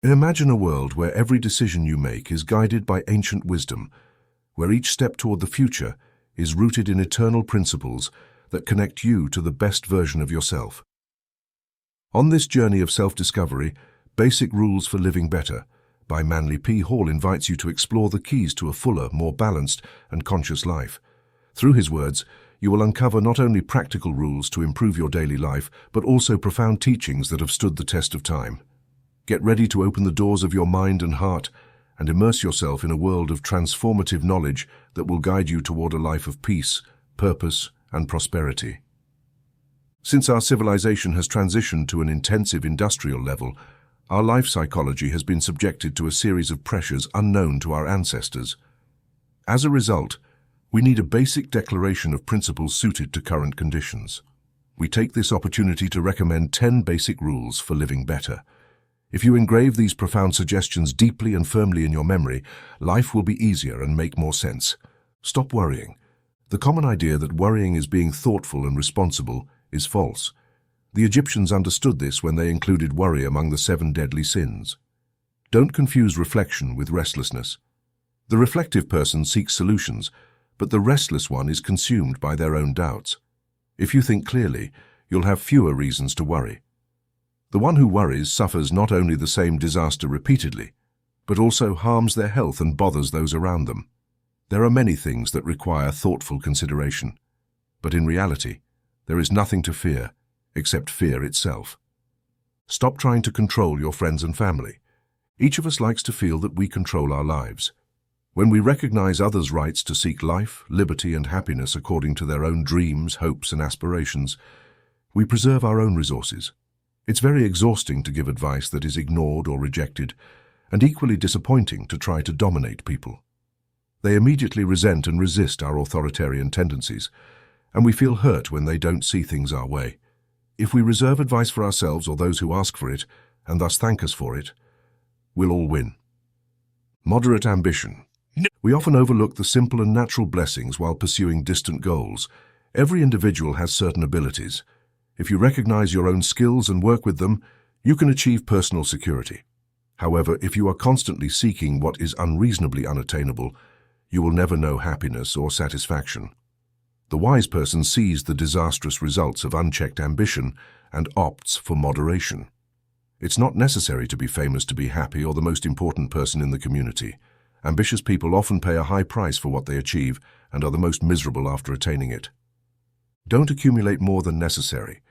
Imagine a world where every decision you make is guided by ancient wisdom, where each step toward the future is rooted in eternal principles that connect you to the best version of yourself. On this journey of self-discovery, Basic Rules for Living Better by Manly P. Hall invites you to explore the keys to a fuller, more balanced and conscious life. Through his words, you will uncover not only practical rules to improve your daily life, but also profound teachings that have stood the test of time. Get ready to open the doors of your mind and heart and immerse yourself in a world of transformative knowledge that will guide you toward a life of peace, purpose, and prosperity. Since our civilization has transitioned to an intensive industrial level, our life psychology has been subjected to a series of pressures unknown to our ancestors. As a result, we need a basic declaration of principles suited to current conditions. We take this opportunity to recommend 10 basic rules for living better. If you engrave these profound suggestions deeply and firmly in your memory, life will be easier and make more sense. Stop worrying. The common idea that worrying is being thoughtful and responsible is false. The Egyptians understood this when they included worry among the 7 deadly sins. Don't confuse reflection with restlessness. The reflective person seeks solutions, but the restless one is consumed by their own doubts. If you think clearly, you'll have fewer reasons to worry. The one who worries suffers not only the same disaster repeatedly, but also harms their health and bothers those around them. There are many things that require thoughtful consideration, but in reality, there is nothing to fear except fear itself. Stop trying to control your friends and family. Each of us likes to feel that we control our lives. When we recognize others' rights to seek life, liberty, and happiness according to their own dreams, hopes, and aspirations, we preserve our own resources. It's very exhausting to give advice that is ignored or rejected, and equally disappointing to try to dominate people. They immediately resent and resist our authoritarian tendencies, and we feel hurt when they don't see things our way. If we reserve advice for ourselves or those who ask for it, and thus thank us for it, we'll all win. Moderate ambition. We often overlook the simple and natural blessings while pursuing distant goals. Every individual has certain abilities. If you recognize your own skills and work with them, you can achieve personal security. However, if you are constantly seeking what is unreasonably unattainable, you will never know happiness or satisfaction. The wise person sees the disastrous results of unchecked ambition and opts for moderation. It's not necessary to be famous to be happy or the most important person in the community. Ambitious people often pay a high price for what they achieve and are the most miserable after attaining it. Don't accumulate more than necessary.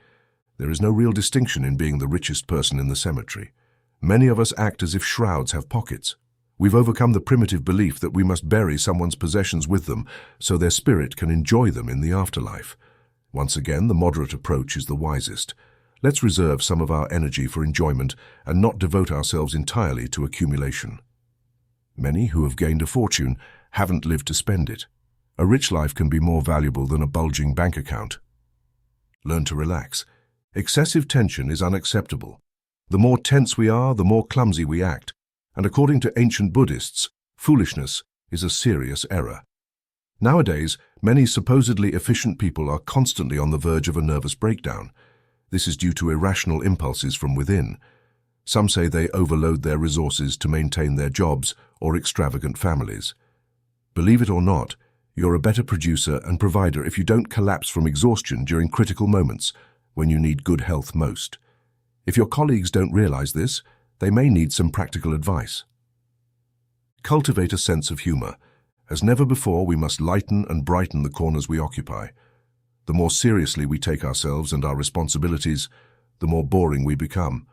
There is no real distinction in being the richest person in the cemetery. Many of us act as if shrouds have pockets. We've overcome the primitive belief that we must bury someone's possessions with them so their spirit can enjoy them in the afterlife. Once again, the moderate approach is the wisest. Let's reserve some of our energy for enjoyment and not devote ourselves entirely to accumulation. Many who have gained a fortune haven't lived to spend it. A rich life can be more valuable than a bulging bank account. Learn to relax. Excessive tension is unacceptable. The more tense we are, the more clumsy we act. And according to ancient Buddhists, foolishness is a serious error. Nowadays, many supposedly efficient people are constantly on the verge of a nervous breakdown. This is due to irrational impulses from within. Some say they overload their resources to maintain their jobs or extravagant families. Believe it or not, you're a better producer and provider if you don't collapse from exhaustion during critical moments when you need good health most. If your colleagues don't realize this, they may need some practical advice. Cultivate a sense of humor. As never before, we must lighten and brighten the corners we occupy. The more seriously we take ourselves and our responsibilities, the more boring we become.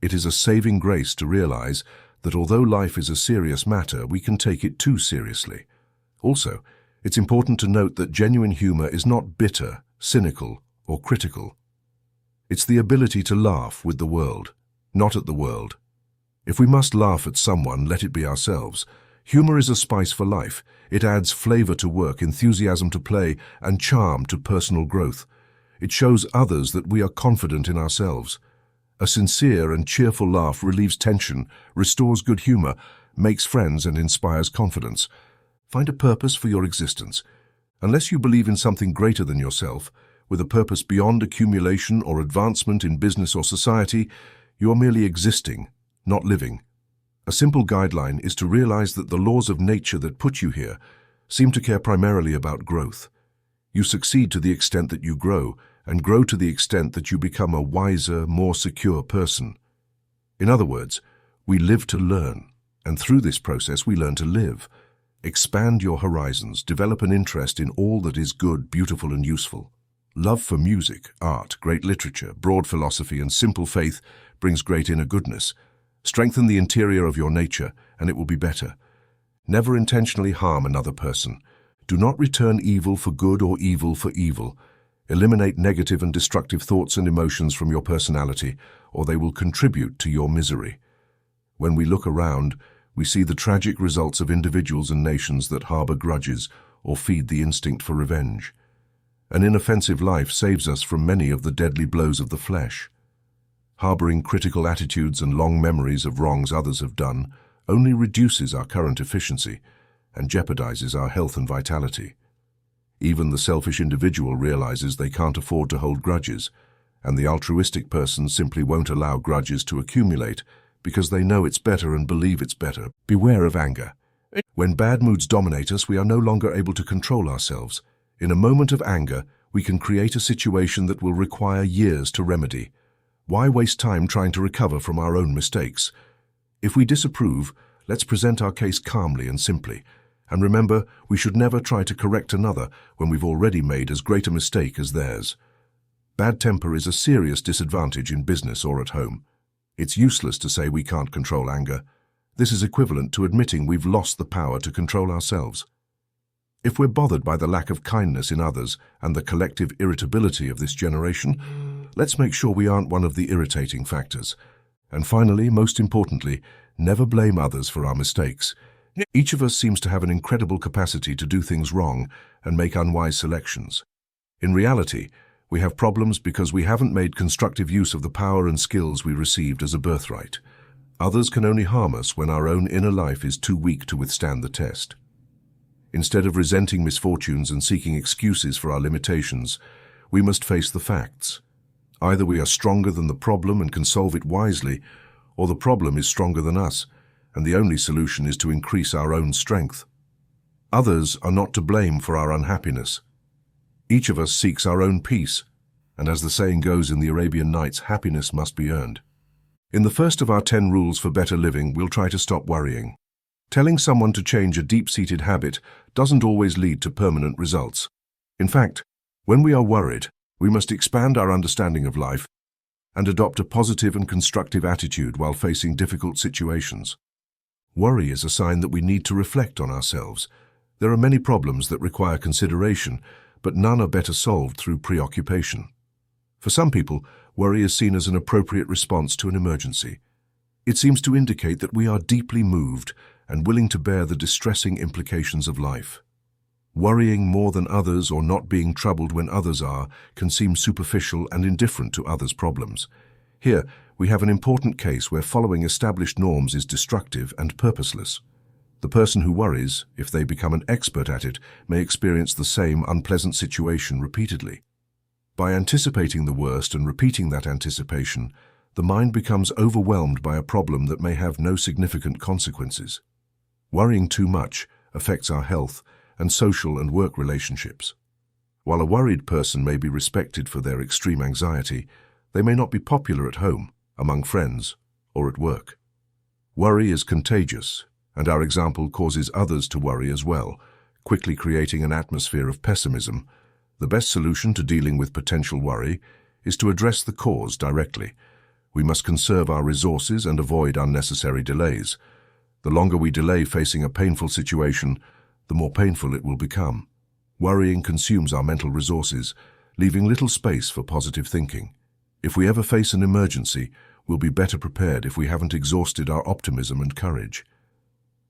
It is a saving grace to realize that although life is a serious matter, we can take it too seriously. Also, it's important to note that genuine humor is not bitter, cynical, or critical. It's the ability to laugh with the world, not at the world. If we must laugh at someone, let it be ourselves. Humor is a spice for life. It adds flavor to work, enthusiasm to play, and charm to personal growth. It shows others that we are confident in ourselves. A sincere and cheerful laugh relieves tension, restores good humor, makes friends, and inspires confidence. Find a purpose for your existence. Unless you believe in something greater than yourself, with a purpose beyond accumulation or advancement in business or society, you are merely existing, not living. A simple guideline is to realize that the laws of nature that put you here seem to care primarily about growth. You succeed to the extent that you grow, and grow to the extent that you become a wiser, more secure person. In other words, we live to learn, and through this process we learn to live. Expand your horizons, develop an interest in all that is good, beautiful, and useful. Love for music, art, great literature, broad philosophy, and simple faith brings great inner goodness. Strengthen the interior of your nature, and it will be better. Never intentionally harm another person. Do not return evil for good or evil for evil. Eliminate negative and destructive thoughts and emotions from your personality, or they will contribute to your misery. When we look around, we see the tragic results of individuals and nations that harbor grudges or feed the instinct for revenge. An inoffensive life saves us from many of the deadly blows of the flesh. Harboring critical attitudes and long memories of wrongs others have done only reduces our current efficiency and jeopardizes our health and vitality. Even the selfish individual realizes they can't afford to hold grudges, and the altruistic person simply won't allow grudges to accumulate because they know it's better and believe it's better. Beware of anger. When bad moods dominate us, we are no longer able to control ourselves. In a moment of anger, we can create a situation that will require years to remedy. Why waste time trying to recover from our own mistakes? If we disapprove, let's present our case calmly and simply. And remember, we should never try to correct another when we've already made as great a mistake as theirs. Bad temper is a serious disadvantage in business or at home. It's useless to say we can't control anger. This is equivalent to admitting we've lost the power to control ourselves. If we're bothered by the lack of kindness in others and the collective irritability of this generation, let's make sure we aren't one of the irritating factors. And finally, most importantly, never blame others for our mistakes. Each of us seems to have an incredible capacity to do things wrong and make unwise selections. In reality, we have problems because we haven't made constructive use of the power and skills we received as a birthright. Others can only harm us when our own inner life is too weak to withstand the test. Instead of resenting misfortunes and seeking excuses for our limitations, we must face the facts. Either we are stronger than the problem and can solve it wisely, or the problem is stronger than us, and the only solution is to increase our own strength. Others are not to blame for our unhappiness. Each of us seeks our own peace, and as the saying goes in the Arabian Nights, happiness must be earned. In the first of our 10 rules for better living, we'll try to stop worrying. Telling someone to change a deep-seated habit doesn't always lead to permanent results. In fact, when we are worried, we must expand our understanding of life and adopt a positive and constructive attitude while facing difficult situations. Worry is a sign that we need to reflect on ourselves. There are many problems that require consideration, but none are better solved through preoccupation. For some people, worry is seen as an appropriate response to an emergency. It seems to indicate that we are deeply moved and willing to bear the distressing implications of life. Worrying more than others or not being troubled when others are can seem superficial and indifferent to others' problems. Here, we have an important case where following established norms is destructive and purposeless. The person who worries, if they become an expert at it, may experience the same unpleasant situation repeatedly. By anticipating the worst and repeating that anticipation, the mind becomes overwhelmed by a problem that may have no significant consequences. Worrying too much affects our health and social and work relationships. While a worried person may be respected for their extreme anxiety, they may not be popular at home, among friends, or at work. Worry is contagious, and our example causes others to worry as well, quickly creating an atmosphere of pessimism. The best solution to dealing with potential worry is to address the cause directly. We must conserve our resources and avoid unnecessary delays. The longer we delay facing a painful situation, the more painful it will become. Worrying consumes our mental resources, leaving little space for positive thinking. If we ever face an emergency, we'll be better prepared if we haven't exhausted our optimism and courage.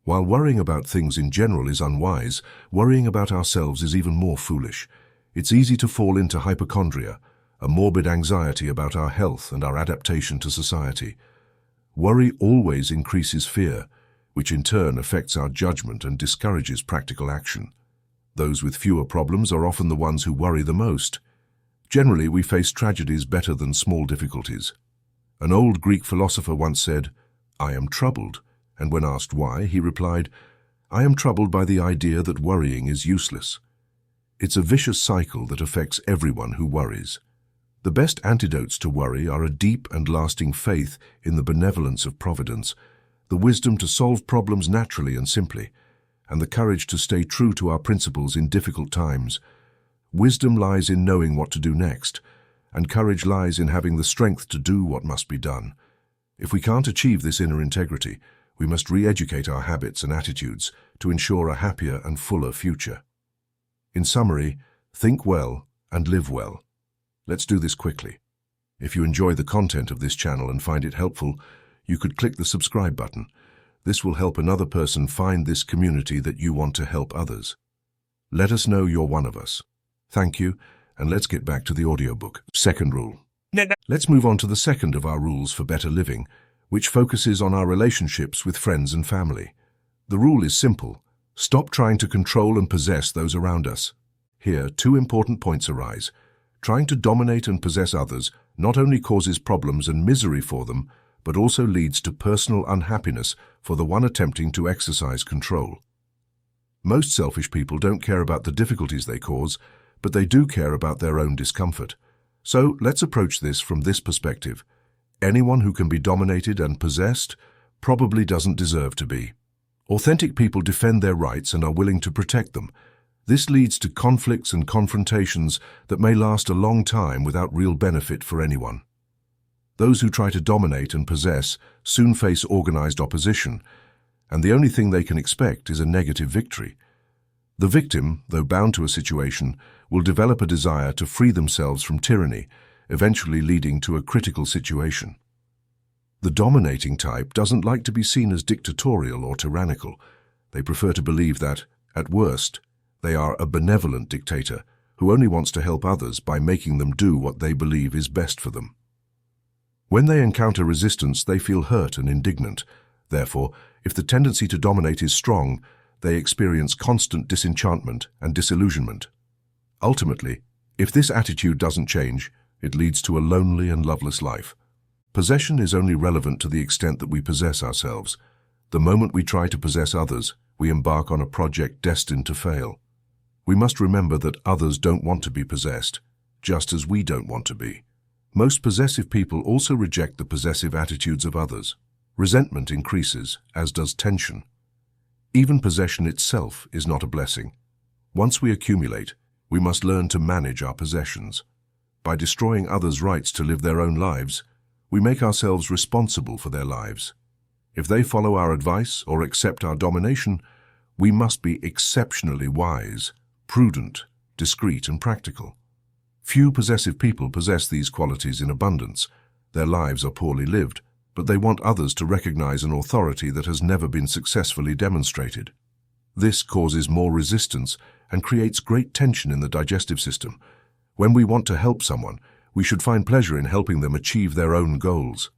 While worrying about things in general is unwise, worrying about ourselves is even more foolish. It's easy to fall into hypochondria, a morbid anxiety about our health and our adaptation to society. Worry always increases fear, which in turn affects our judgment and discourages practical action. Those with fewer problems are often the ones who worry the most. Generally, we face tragedies better than small difficulties. An old Greek philosopher once said, "I am troubled, and when asked why, he replied, "I am troubled by the idea that worrying is useless." It's a vicious cycle that affects everyone who worries. The best antidotes to worry are a deep and lasting faith in the benevolence of Providence, the wisdom to solve problems naturally and simply, and the courage to stay true to our principles in difficult times. Wisdom lies in knowing what to do next, and courage lies in having the strength to do what must be done. If we can't achieve this inner integrity, we must re-educate our habits and attitudes to ensure a happier and fuller future. In summary, think well and live well. Let's do this quickly. If you enjoy the content of this channel and find it helpful, you could click the subscribe button. This will help another person find this community that you want to help others. Let us know you're one of us. Thank you, and let's get back to the audiobook. Second rule. Let's move on to the second of our rules for better living, which focuses on our relationships with friends and family. The rule is simple. Stop trying to control and possess those around us. Here, two important points arise. Trying to dominate and possess others not only causes problems and misery for them, but also leads to personal unhappiness for the one attempting to exercise control. Most selfish people don't care about the difficulties they cause, but they do care about their own discomfort. So let's approach this from this perspective. Anyone who can be dominated and possessed probably doesn't deserve to be. Authentic people defend their rights and are willing to protect them. This leads to conflicts and confrontations that may last a long time without real benefit for anyone. Those who try to dominate and possess soon face organized opposition, and the only thing they can expect is a negative victory. The victim, though bound to a situation, will develop a desire to free themselves from tyranny, eventually leading to a critical situation. The dominating type doesn't like to be seen as dictatorial or tyrannical. They prefer to believe that, at worst, they are a benevolent dictator who only wants to help others by making them do what they believe is best for them. When they encounter resistance, they feel hurt and indignant. Therefore, if the tendency to dominate is strong, they experience constant disenchantment and disillusionment. Ultimately, if this attitude doesn't change, it leads to a lonely and loveless life. Possession is only relevant to the extent that we possess ourselves. The moment we try to possess others, we embark on a project destined to fail. We must remember that others don't want to be possessed, just as we don't want to be. Most possessive people also reject the possessive attitudes of others. Resentment increases, as does tension. Even possession itself is not a blessing. Once we accumulate, we must learn to manage our possessions. By destroying others' rights to live their own lives, we make ourselves responsible for their lives. If they follow our advice or accept our domination, we must be exceptionally wise, prudent, discreet, and practical. Few possessive people possess these qualities in abundance. Their lives are poorly lived, but they want others to recognize an authority that has never been successfully demonstrated. This causes more resistance and creates great tension in the digestive system. When we want to help someone, we should find pleasure in helping them achieve their own goals.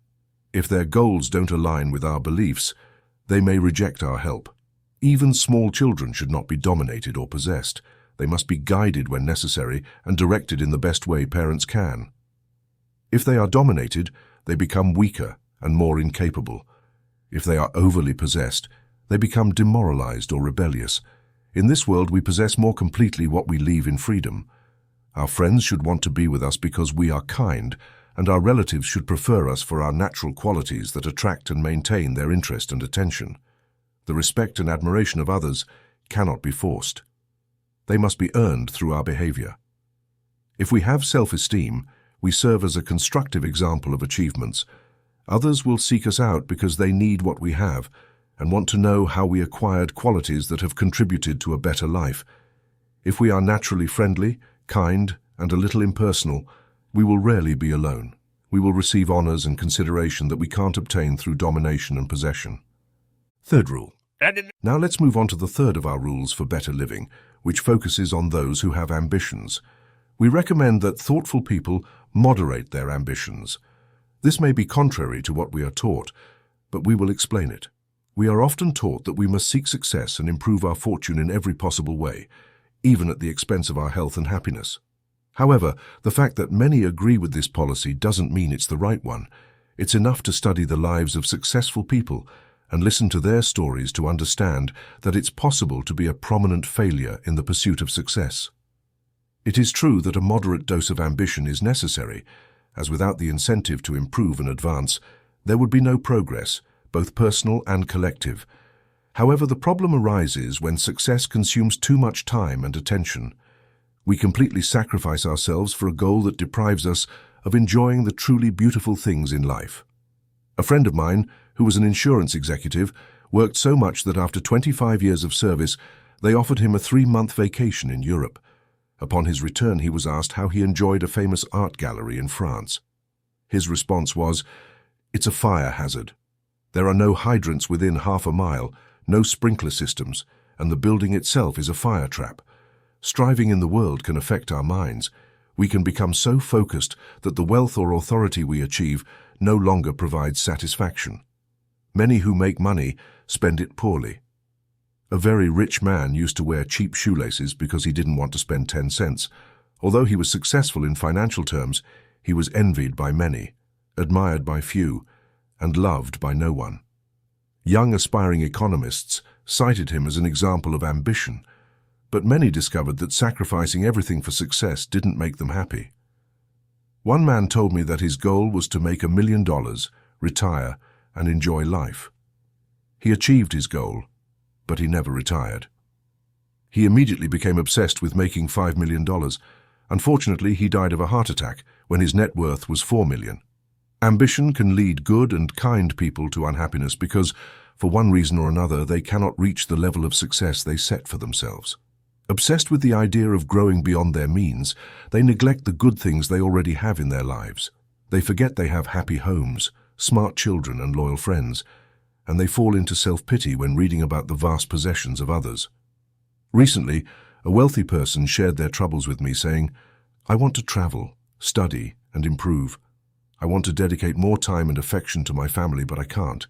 If their goals don't align with our beliefs, they may reject our help. Even small children should not be dominated or possessed. They must be guided when necessary and directed in the best way parents can. If they are dominated, they become weaker and more incapable. If they are overly possessed, they become demoralized or rebellious. In this world, we possess more completely what we leave in freedom. Our friends should want to be with us because we are kind, and our relatives should prefer us for our natural qualities that attract and maintain their interest and attention. The respect and admiration of others cannot be forced. They must be earned through our behavior. If we have self-esteem, we serve as a constructive example of achievements. Others will seek us out because they need what we have and want to know how we acquired qualities that have contributed to a better life. If we are naturally friendly, kind, and a little impersonal, we will rarely be alone. We will receive honors and consideration that we can't obtain through domination and possession. Third rule. Now let's move on to the third of our rules for better living, which focuses on those who have ambitions. We recommend that thoughtful people moderate their ambitions. This may be contrary to what we are taught, but we will explain it. We are often taught that we must seek success and improve our fortune in every possible way, even at the expense of our health and happiness. However, the fact that many agree with this policy doesn't mean it's the right one. It's enough to study the lives of successful people and listen to their stories to understand that it's possible to be a prominent failure in the pursuit of success. It is true that a moderate dose of ambition is necessary, as without the incentive to improve and advance, there would be no progress, both personal and collective. However, the problem arises when success consumes too much time and attention. We completely sacrifice ourselves for a goal that deprives us of enjoying the truly beautiful things in life. A friend of mine, who was an insurance executive, worked so much that after 25 years of service, they offered him a 3-month vacation in Europe. Upon his return, he was asked how he enjoyed a famous art gallery in France. His response was, "It's a fire hazard. There are no hydrants within half a mile, no sprinkler systems, and the building itself is a fire trap. Striving in the world can affect our minds. We can become so focused that the wealth or authority we achieve no longer provides satisfaction. Many who make money spend it poorly. A very rich man used to wear cheap shoelaces because he didn't want to spend 10 cents. Although he was successful in financial terms, he was envied by many, admired by few, and loved by no one." Young aspiring economists cited him as an example of ambition, but many discovered that sacrificing everything for success didn't make them happy. One man told me that his goal was to make $1 million, retire, and enjoy life. He achieved his goal, but he never retired. He immediately became obsessed with making $5 million. Unfortunately, he died of a heart attack when his net worth was $4 million. Ambition can lead good and kind people to unhappiness because, for one reason or another, they cannot reach the level of success they set for themselves. Obsessed with the idea of growing beyond their means, they neglect the good things they already have in their lives. They forget they have happy homes, smart children, and loyal friends, and they fall into self-pity when reading about the vast possessions of others. Recently, a wealthy person shared their troubles with me, saying, "I want to travel, study, and improve. I want to dedicate more time and affection to my family, but I can't.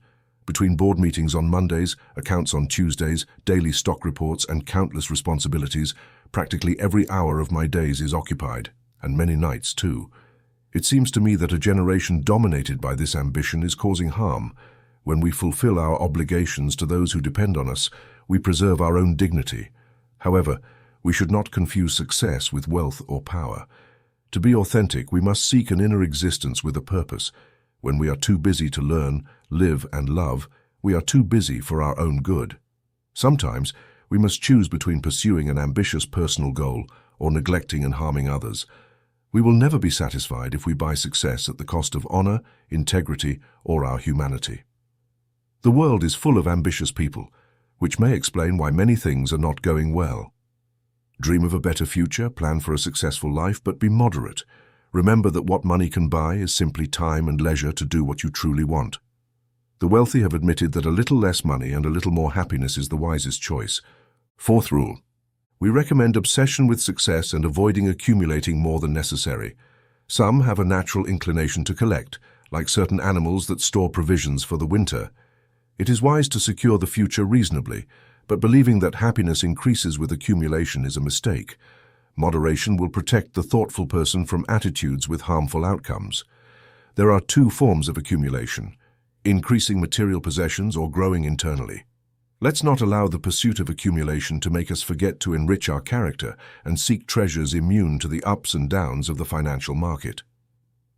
Between board meetings on Mondays, accounts on Tuesdays, daily stock reports, and countless responsibilities, practically every hour of my days is occupied, and many nights too. It seems to me that a generation dominated by this ambition is causing harm. When we fulfill our obligations to those who depend on us, we preserve our own dignity. However, we should not confuse success with wealth or power. To be authentic, we must seek an inner existence with a purpose. When we are too busy to learn, live, and love, we are too busy for our own good. Sometimes, we must choose between pursuing an ambitious personal goal or neglecting and harming others. We will never be satisfied if we buy success at the cost of honor, integrity, or our humanity. The world is full of ambitious people, which may explain why many things are not going well. Dream of a better future, plan for a successful life, but be moderate. Remember that what money can buy is simply time and leisure to do what you truly want. The wealthy have admitted that a little less money and a little more happiness is the wisest choice. Fourth rule. We recommend obsession with success and avoiding accumulating more than necessary. Some have a natural inclination to collect, like certain animals that store provisions for the winter. It is wise to secure the future reasonably, but believing that happiness increases with accumulation is a mistake. Moderation will protect the thoughtful person from attitudes with harmful outcomes. There are 2 forms of accumulation: increasing material possessions or growing internally. Let's not allow the pursuit of accumulation to make us forget to enrich our character and seek treasures immune to the ups and downs of the financial market.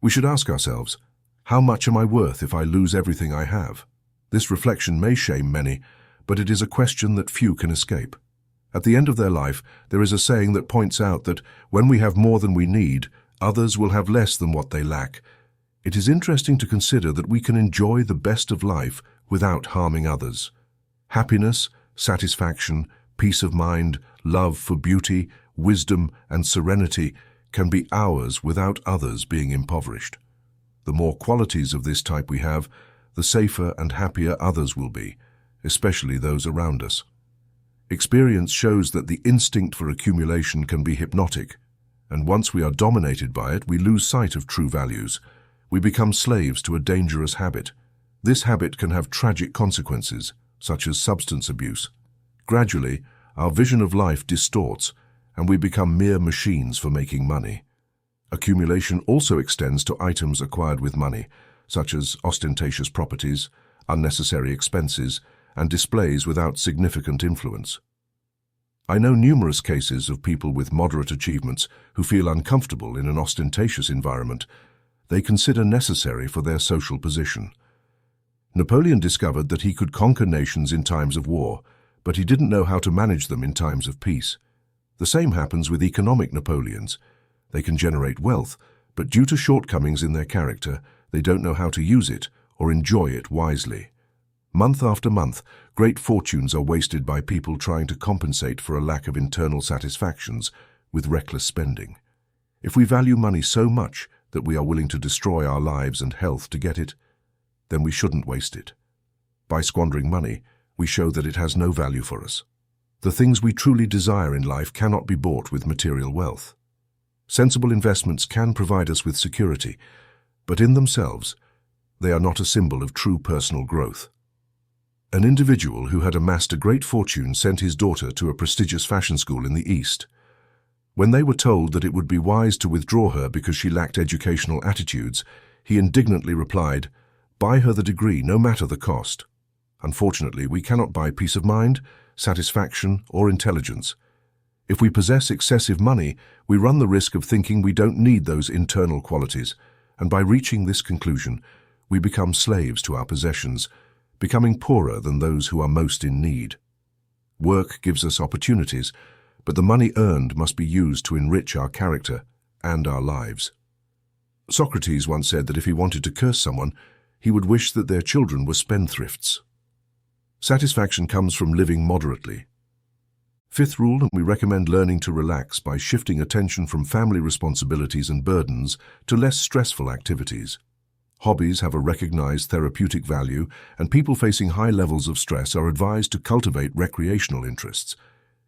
We should ask ourselves, how much am I worth if I lose everything I have? This reflection may shame many, but it is a question that few can escape. At the end of their life, there is a saying that points out that when we have more than we need, others will have less than what they lack. It is interesting to consider that we can enjoy the best of life without harming others. Happiness, satisfaction, peace of mind, love for beauty, wisdom, and serenity can be ours without others being impoverished. The more qualities of this type we have, the safer and happier others will be, especially those around us. Experience shows that the instinct for accumulation can be hypnotic, and once we are dominated by it, we lose sight of true values. We become slaves to a dangerous habit. This habit can have tragic consequences, such as substance abuse. Gradually, our vision of life distorts, and we become mere machines for making money. Accumulation also extends to items acquired with money, such as ostentatious properties, unnecessary expenses, and displays without significant influence. I know numerous cases of people with moderate achievements who feel uncomfortable in an ostentatious environment they consider necessary for their social position. Napoleon discovered that he could conquer nations in times of war, but he didn't know how to manage them in times of peace. The same happens with economic Napoleons. They can generate wealth, but due to shortcomings in their character, they don't know how to use it or enjoy it wisely. Month after month, great fortunes are wasted by people trying to compensate for a lack of internal satisfactions with reckless spending. If we value money so much that we are willing to destroy our lives and health to get it, then we shouldn't waste it. By squandering money, we show that it has no value for us. The things we truly desire in life cannot be bought with material wealth. Sensible investments can provide us with security, but in themselves, they are not a symbol of true personal growth. An individual who had amassed a great fortune sent his daughter to a prestigious fashion school in the East. When they were told that it would be wise to withdraw her because she lacked educational attitudes, he indignantly replied, "Buy her the degree, no matter the cost." Unfortunately, we cannot buy peace of mind, satisfaction, or intelligence. If we possess excessive money, we run the risk of thinking we don't need those internal qualities, and by reaching this conclusion, we become slaves to our possessions, becoming poorer than those who are most in need. Work gives us opportunities, but the money earned must be used to enrich our character and our lives. Socrates once said that if he wanted to curse someone, he would wish that their children were spendthrifts. Satisfaction comes from living moderately. Fifth rule, we recommend learning to relax by shifting attention from family responsibilities and burdens to less stressful activities. Hobbies have a recognized therapeutic value, and people facing high levels of stress are advised to cultivate recreational interests.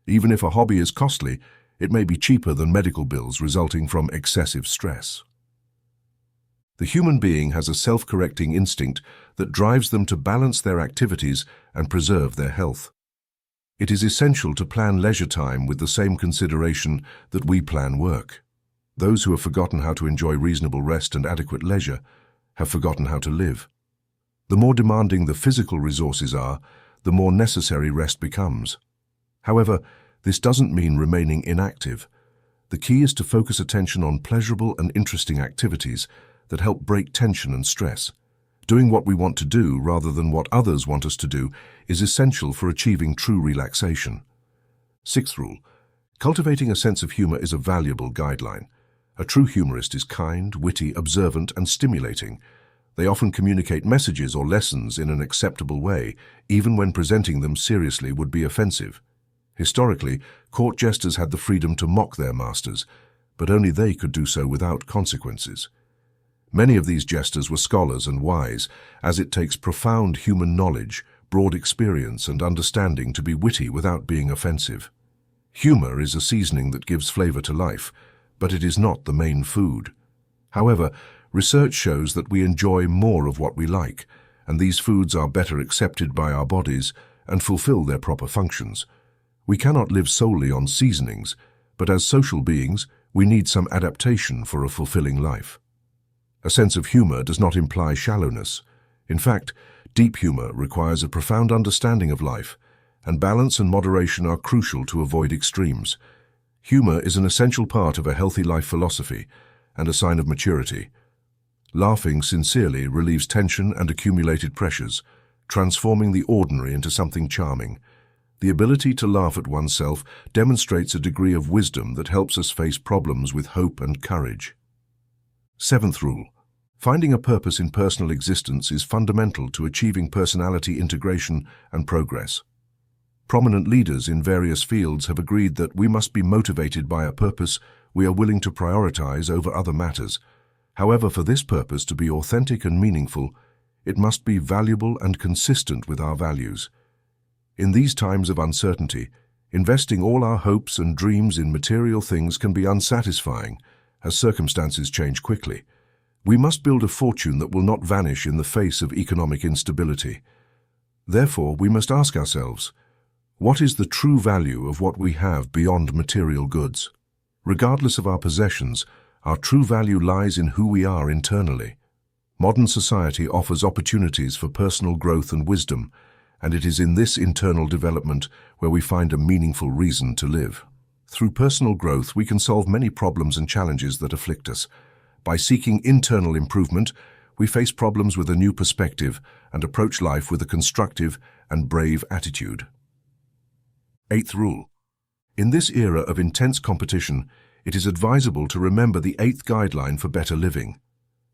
Even if a hobby is costly, it may be cheaper than medical bills resulting from excessive stress. The human being has a self-correcting instinct that drives them to balance their activities and preserve their health. It is essential to plan leisure time with the same consideration that we plan work. Those who have forgotten how to enjoy reasonable rest and adequate leisure have forgotten how to live. The more demanding the physical resources are, the more necessary rest becomes. However, this doesn't mean remaining inactive. The key is to focus attention on pleasurable and interesting activities that help break tension and stress. Doing what we want to do rather than what others want us to do is essential for achieving true relaxation. Sixth rule, cultivating a sense of humor is a valuable guideline. A true humorist is kind, witty, observant, and stimulating. They often communicate messages or lessons in an acceptable way, even when presenting them seriously would be offensive. Historically, court jesters had the freedom to mock their masters, but only they could do so without consequences. Many of these jesters were scholars and wise, as it takes profound human knowledge, broad experience, and understanding to be witty without being offensive. Humor is a seasoning that gives flavor to life, but it is not the main food. However, research shows that we enjoy more of what we like, and these foods are better accepted by our bodies and fulfill their proper functions. We cannot live solely on seasonings, but as social beings, we need some adaptation for a fulfilling life. A sense of humor does not imply shallowness. In fact, deep humor requires a profound understanding of life, and balance and moderation are crucial to avoid extremes. Humor is an essential part of a healthy life philosophy and a sign of maturity. Laughing sincerely relieves tension and accumulated pressures, transforming the ordinary into something charming. The ability to laugh at oneself demonstrates a degree of wisdom that helps us face problems with hope and courage. Seventh rule, finding a purpose in personal existence is fundamental to achieving personality integration and progress. Prominent leaders in various fields have agreed that we must be motivated by a purpose we are willing to prioritize over other matters. However, for this purpose to be authentic and meaningful, it must be valuable and consistent with our values. In these times of uncertainty, investing all our hopes and dreams in material things can be unsatisfying, as circumstances change quickly. We must build a fortune that will not vanish in the face of economic instability. Therefore, we must ask ourselves, what is the true value of what we have beyond material goods? Regardless of our possessions, our true value lies in who we are internally. Modern society offers opportunities for personal growth and wisdom, and it is in this internal development where we find a meaningful reason to live. Through personal growth, we can solve many problems and challenges that afflict us. By seeking internal improvement, we face problems with a new perspective and approach life with a constructive and brave attitude. Eighth rule. In this era of intense competition, it is advisable to remember the eighth guideline for better living.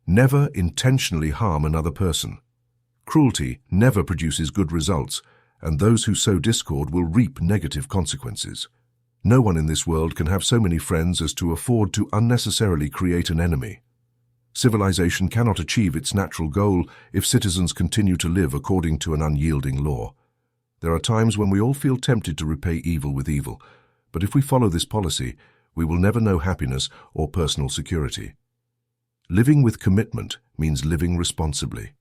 Never intentionally harm another person. Cruelty never produces good results, and those who sow discord will reap negative consequences. No one in this world can have so many friends as to afford to unnecessarily create an enemy. Civilization cannot achieve its natural goal if citizens continue to live according to an unyielding law. There are times when we all feel tempted to repay evil with evil, but if we follow this policy, we will never know happiness or personal security. Living with commitment means living responsibly.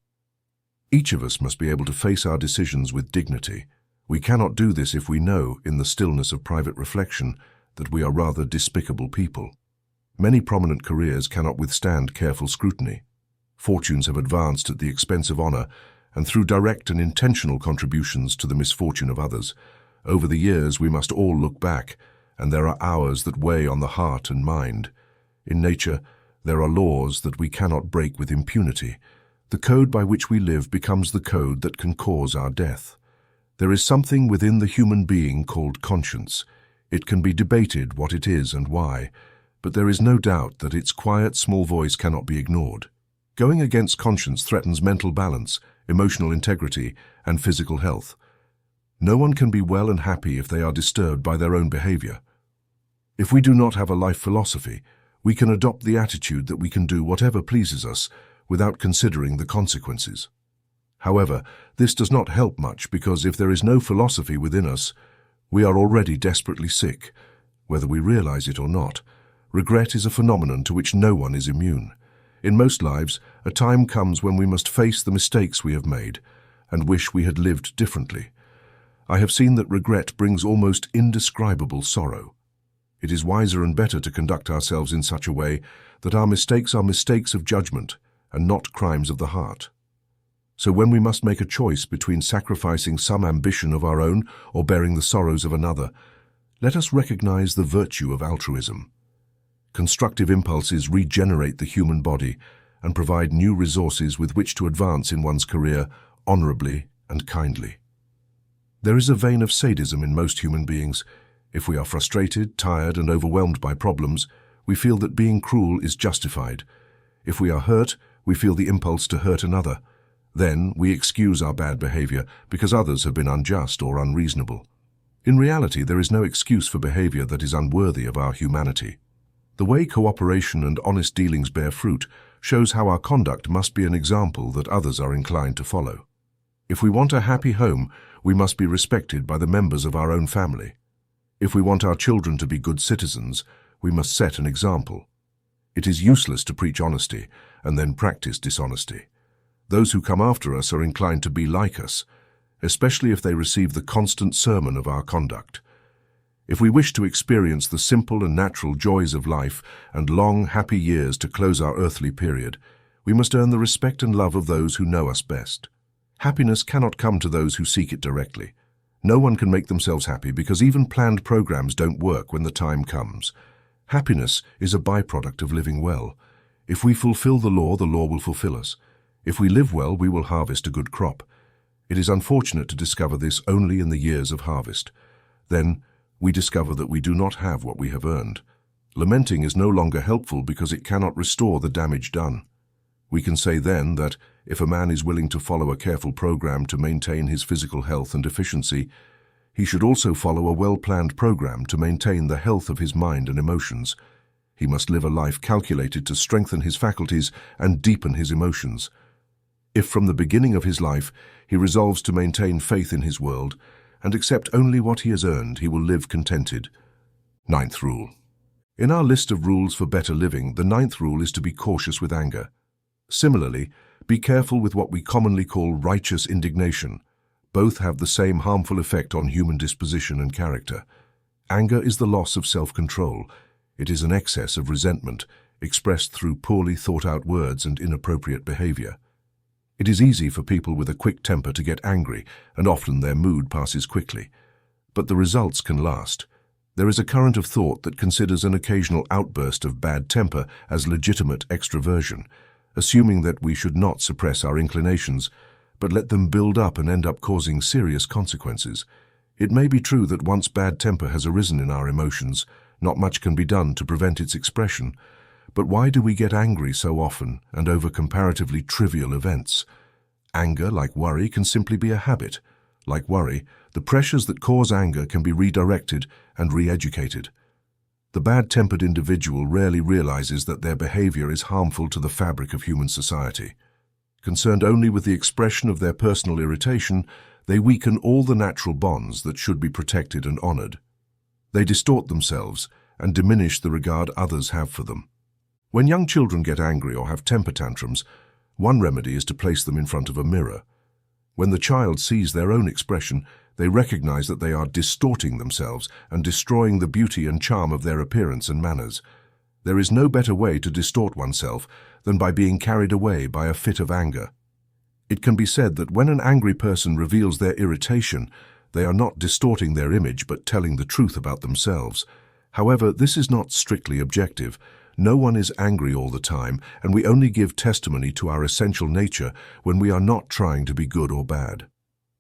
Each of us must be able to face our decisions with dignity. We cannot do this if we know, in the stillness of private reflection, that we are rather despicable people. Many prominent careers cannot withstand careful scrutiny. Fortunes have advanced at the expense of honor, and through direct and intentional contributions to the misfortune of others. Over the years, we must all look back, and there are hours that weigh on the heart and mind. In nature, there are laws that we cannot break with impunity. The code by which we live becomes the code that can cause our death. There is something within the human being called conscience. It can be debated what it is and why, but there is no doubt that its quiet, small voice cannot be ignored. Going against conscience threatens mental balance, emotional integrity, and physical health. No one can be well and happy if they are disturbed by their own behavior. If we do not have a life philosophy, we can adopt the attitude that we can do whatever pleases us without considering the consequences. However, this does not help much because if there is no philosophy within us, we are already desperately sick, whether we realize it or not. Regret is a phenomenon to which no one is immune. In most lives, a time comes when we must face the mistakes we have made and wish we had lived differently. I have seen that regret brings almost indescribable sorrow. It is wiser and better to conduct ourselves in such a way that our mistakes are mistakes of judgment and not crimes of the heart. So when we must make a choice between sacrificing some ambition of our own or bearing the sorrows of another, let us recognize the virtue of altruism. Constructive impulses regenerate the human body and provide new resources with which to advance in one's career honorably and kindly. There is a vein of sadism in most human beings. If we are frustrated, tired, and overwhelmed by problems, we feel that being cruel is justified. If we are hurt, we feel the impulse to hurt another. Then we excuse our bad behavior because others have been unjust or unreasonable. In reality, there is no excuse for behavior that is unworthy of our humanity. The way cooperation and honest dealings bear fruit shows how our conduct must be an example that others are inclined to follow. If we want a happy home, we must be respected by the members of our own family. If we want our children to be good citizens, we must set an example. It is useless to preach honesty and then practice dishonesty. Those who come after us are inclined to be like us, especially if they receive the constant sermon of our conduct. If we wish to experience the simple and natural joys of life and long, happy years to close our earthly period, we must earn the respect and love of those who know us best. Happiness cannot come to those who seek it directly. No one can make themselves happy because even planned programs don't work when the time comes. Happiness is a byproduct of living well. If we fulfill the law will fulfill us. If we live well, we will harvest a good crop. It is unfortunate to discover this only in the years of harvest. Then, we discover that we do not have what we have earned. Lamenting is no longer helpful because it cannot restore the damage done. We can say then that if a man is willing to follow a careful program to maintain his physical health and efficiency, he should also follow a well-planned program to maintain the health of his mind and emotions. He must live a life calculated to strengthen his faculties and deepen his emotions. If from the beginning of his life he resolves to maintain faith in his world and accept only what he has earned, he will live contented. Ninth rule. In our list of rules for better living, the ninth rule is to be cautious with anger. Similarly, be careful with what we commonly call righteous indignation. Both have the same harmful effect on human disposition and character. Anger is the loss of self-control. It is an excess of resentment. expressed through poorly thought-out words and inappropriate behavior. It is easy for people with a quick temper to get angry, and often their mood passes quickly. But the results can last. There is a current of thought that considers an occasional outburst of bad temper as legitimate extroversion, assuming that we should not suppress our inclinations, but let them build up and end up causing serious consequences. It may be true that once bad temper has arisen in our emotions, not much can be done to prevent its expression. But why do we get angry so often and over comparatively trivial events? Anger, like worry, can simply be a habit. Like worry, the pressures that cause anger can be redirected and re-educated. The bad-tempered individual rarely realizes that their behavior is harmful to the fabric of human society. Concerned only with the expression of their personal irritation, they weaken all the natural bonds that should be protected and honored. They distort themselves and diminish the regard others have for them. When young children get angry or have temper tantrums, one remedy is to place them in front of a mirror. When the child sees their own expression, they recognize that they are distorting themselves and destroying the beauty and charm of their appearance and manners. There is no better way to distort oneself than by being carried away by a fit of anger. It can be said that when an angry person reveals their irritation, they are not distorting their image but telling the truth about themselves. However, this is not strictly objective. No one is angry all the time, and we only give testimony to our essential nature when we are not trying to be good or bad.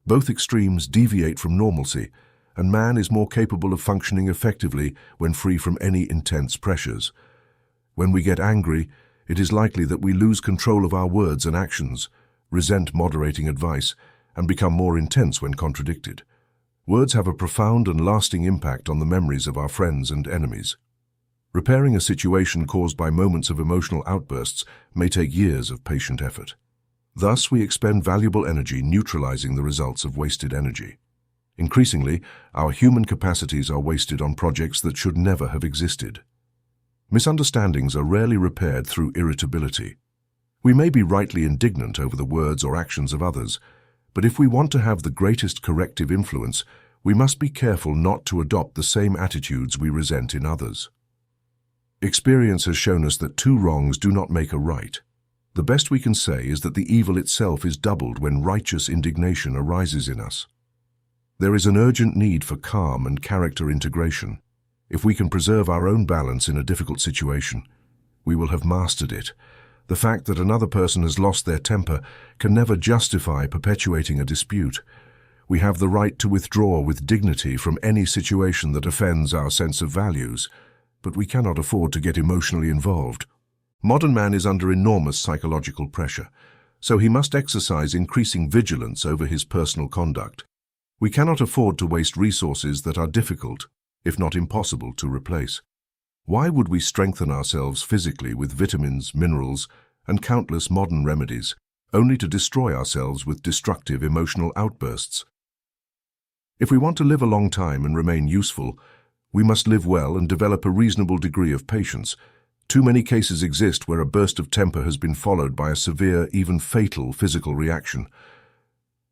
Both extremes deviate from normalcy, and man is more capable of functioning effectively when free from any intense pressures. When we get angry, it is likely that we lose control of our words and actions, resent moderating advice, and become more intense when contradicted. Words have a profound and lasting impact on the memories of our friends and enemies. Repairing a situation caused by moments of emotional outbursts may take years of patient effort. Thus, we expend valuable energy neutralizing the results of wasted energy. Increasingly, our human capacities are wasted on projects that should never have existed. Misunderstandings are rarely repaired through irritability. We may be rightly indignant over the words or actions of others, but if we want to have the greatest corrective influence, we must be careful not to adopt the same attitudes we resent in others. Experience has shown us that two wrongs do not make a right. The best we can say is that the evil itself is doubled when righteous indignation arises in us. There is an urgent need for calm and character integration. If we can preserve our own balance in a difficult situation, we will have mastered it. The fact that another person has lost their temper can never justify perpetuating a dispute. We have the right to withdraw with dignity from any situation that offends our sense of values, but we cannot afford to get emotionally involved. Modern man is under enormous psychological pressure, so he must exercise increasing vigilance over his personal conduct. We cannot afford to waste resources that are difficult, if not impossible, to replace. Why would we strengthen ourselves physically with vitamins, minerals, and countless modern remedies, only to destroy ourselves with destructive emotional outbursts? If we want to live a long time and remain useful, we must live well and develop a reasonable degree of patience. Too many cases exist where a burst of temper has been followed by a severe, even fatal physical reaction.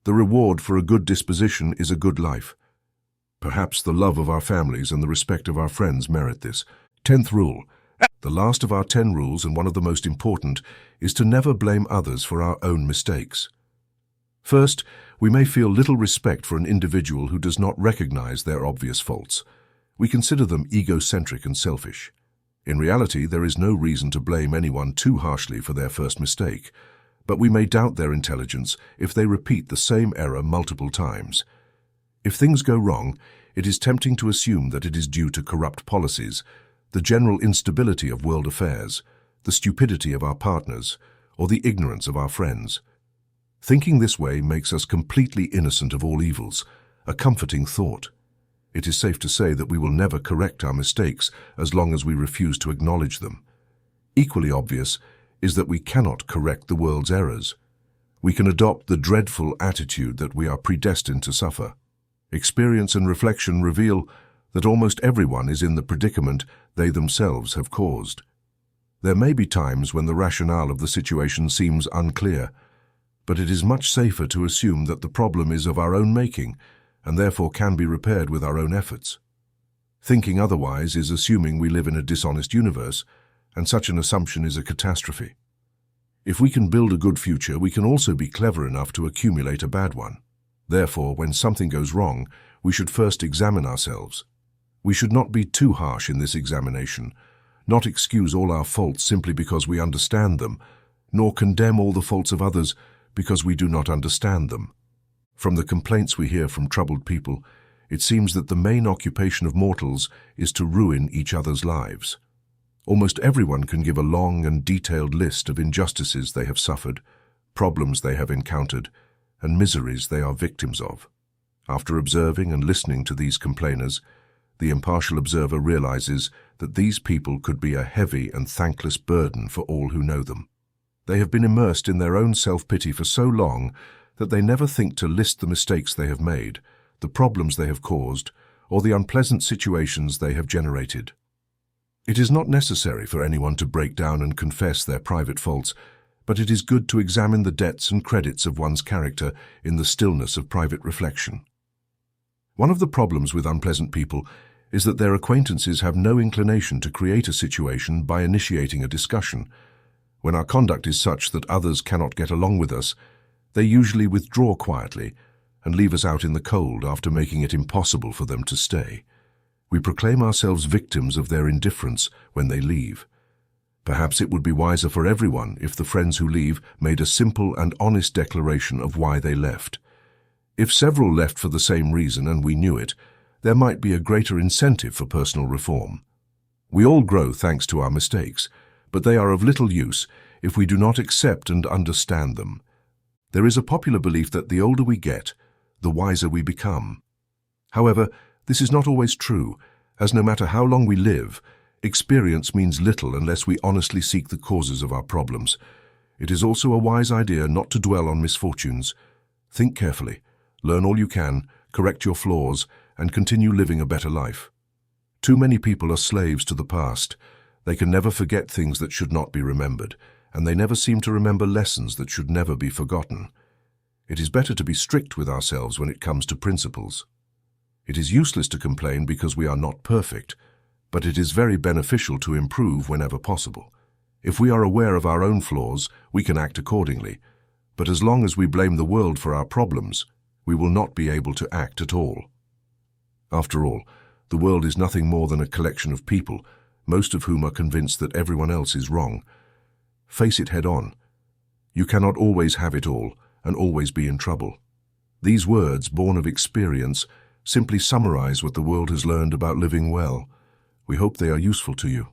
The reward for a good disposition is a good life. Perhaps the love of our families and the respect of our friends merit this. 10th rule. The last of our 10 rules, and one of the most important, is to never blame others for our own mistakes. First, we may feel little respect for an individual who does not recognize their obvious faults. We consider them egocentric and selfish. In reality, there is no reason to blame anyone too harshly for their first mistake, but we may doubt their intelligence if they repeat the same error multiple times. If things go wrong, it is tempting to assume that it is due to corrupt policies, the general instability of world affairs, the stupidity of our partners, or the ignorance of our friends. Thinking this way makes us completely innocent of all evils, a comforting thought. It is safe to say that we will never correct our mistakes as long as we refuse to acknowledge them. Equally obvious is that we cannot correct the world's errors. We can adopt the dreadful attitude that we are predestined to suffer. Experience and reflection reveal that almost everyone is in the predicament they themselves have caused. There may be times when the rationale of the situation seems unclear, but it is much safer to assume that the problem is of our own making and therefore can be repaired with our own efforts. Thinking otherwise is assuming we live in a dishonest universe, and such an assumption is a catastrophe. If we can build a good future, we can also be clever enough to accumulate a bad one. Therefore, when something goes wrong, we should first examine ourselves. We should not be too harsh in this examination, not excuse all our faults simply because we understand them, nor condemn all the faults of others because we do not understand them. From the complaints we hear from troubled people, it seems that the main occupation of mortals is to ruin each other's lives. Almost everyone can give a long and detailed list of injustices they have suffered, problems they have encountered, and miseries they are victims of. After observing and listening to these complainers, the impartial observer realizes that these people could be a heavy and thankless burden for all who know them. They have been immersed in their own self-pity for so long that they never think to list the mistakes they have made, the problems they have caused, or the unpleasant situations they have generated. It is not necessary for anyone to break down and confess their private faults, but it is good to examine the debts and credits of one's character in the stillness of private reflection. One of the problems with unpleasant people is that their acquaintances have no inclination to create a situation by initiating a discussion. When our conduct is such that others cannot get along with us, they usually withdraw quietly and leave us out in the cold after making it impossible for them to stay. We proclaim ourselves victims of their indifference when they leave. Perhaps it would be wiser for everyone if the friends who leave made a simple and honest declaration of why they left. If several left for the same reason and we knew it, there might be a greater incentive for personal reform. We all grow thanks to our mistakes, but they are of little use if we do not accept and understand them. There is a popular belief that the older we get, the wiser we become. However, this is not always true, as no matter how long we live, experience means little unless we honestly seek the causes of our problems. It is also a wise idea not to dwell on misfortunes. Think carefully, learn all you can, correct your flaws, and continue living a better life. Too many people are slaves to the past. They can never forget things that should not be remembered, and they never seem to remember lessons that should never be forgotten. It is better to be strict with ourselves when it comes to principles. It is useless to complain because we are not perfect, but it is very beneficial to improve whenever possible. If we are aware of our own flaws, we can act accordingly, but as long as we blame the world for our problems, we will not be able to act at all. After all, the world is nothing more than a collection of people, most of whom are convinced that everyone else is wrong. Face it head on. You cannot always have it all and always be in trouble. These words, born of experience, simply summarize what the world has learned about living well. We hope they are useful to you.